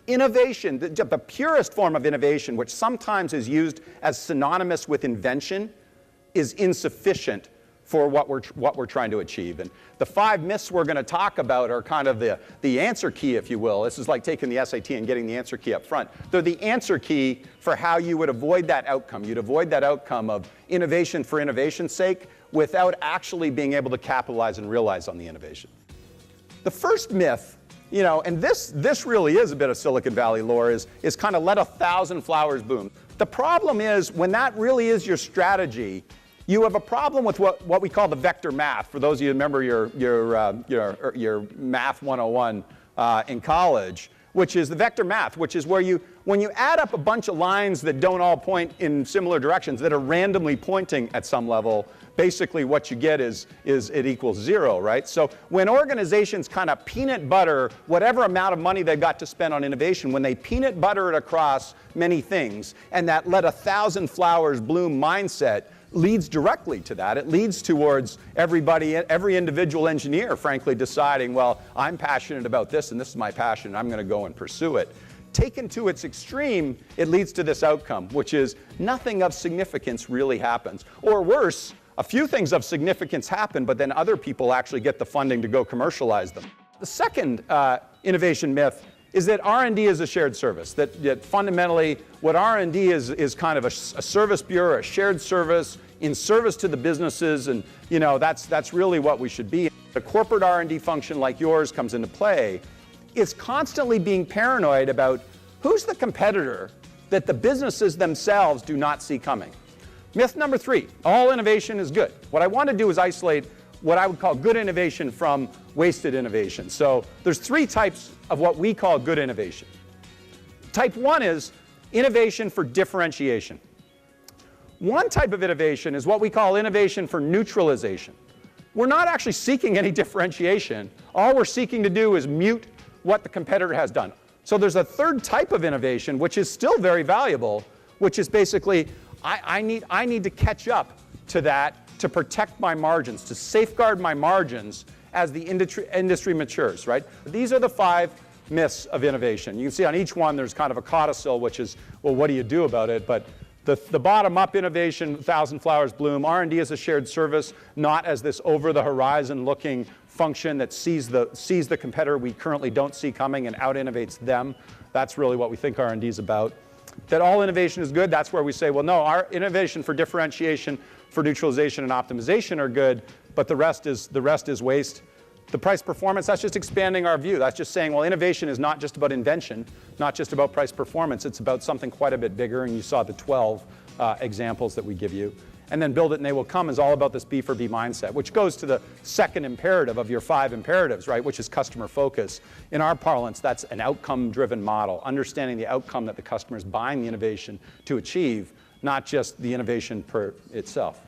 Innovation, the purest form of innovation, which sometimes is used as synonymous with invention, is insufficient for what we're trying to achieve. And the 5 myths we're going to talk about are kind of the answer key, if you will. This is like taking the SAT and getting the answer key up front. They're the answer key for how you would avoid that outcome. You'd avoid that outcome of innovation for innovation's sake without actually being able to capitalize and realize on the innovation. The first myth, you know, and this really is a bit of Silicon Valley lore, is kind of let 1,000 flowers bloom. The problem is when that really is your strategy, you have a problem with what we call the vector math. For those of you who remember your math 101 in college, which is the vector math, which is where when you add up a bunch of lines that don't all point in similar directions, that are randomly pointing at some level, basically what you get is it equals 0, right? So when organizations kind of peanut butter whatever amount of money they've got to spend on innovation, when they peanut butter it across many things, and that let 1,000 flowers bloom mindset leads directly to that. It leads towards every individual engineer, frankly, deciding, well, I'm passionate about this, and this is my passion, and I'm going to go and pursue it. Taken to its extreme, it leads to this outcome, which is nothing of significance really happens. Or worse, a few things of significance happen, but then other people actually get the funding to go commercialize them. The second innovation myth is that R&D is a shared service, that fundamentally what R&D is kind of a service bureau, a shared service in service to the businesses, and you know, that's really what we should be. A corporate R&D function like yours comes into play. It's constantly being paranoid about who's the competitor that the businesses themselves do not see coming. Myth number 3, all innovation is good. What I want to do is isolate what I would call good innovation from wasted innovation. So there's 3 types of what we call good innovation. Type 1 is innovation for differentiation. One type of innovation is what we call innovation for neutralization. We're not actually seeking any differentiation. All we're seeking to do is mute what the competitor has done. So there's a third type of innovation, which is still very valuable, which is basically, I need to catch up to that to protect my margins, to safeguard my margins as the industry matures, right? These are the 5 myths of innovation. You can see on each one there's kind of a codicil, which is, well, what do you do about it? But the bottom-up innovation, 1,000 flowers bloom, R&D as a shared service, not as this over-the-horizon looking function that sees the competitor we currently don't see coming and out-innovates them. That's really what we think R&D is about. That all innovation is good, that's where we say, well, no, our innovation for differentiation, for neutralization and optimization are good, but the rest is waste. The price performance, that's just expanding our view. That's just saying, well, innovation is not just about invention, not just about price performance. It's about something quite a bit bigger, and you saw the 12 examples that we give you. And then build it and they will come is all about this B4B mindset, which goes to the second imperative of your 5 imperatives, right, which is customer focus. In our parlance, that's an outcome-driven model, understanding the outcome that the customer is buying the innovation to achieve, not just the innovation per itself.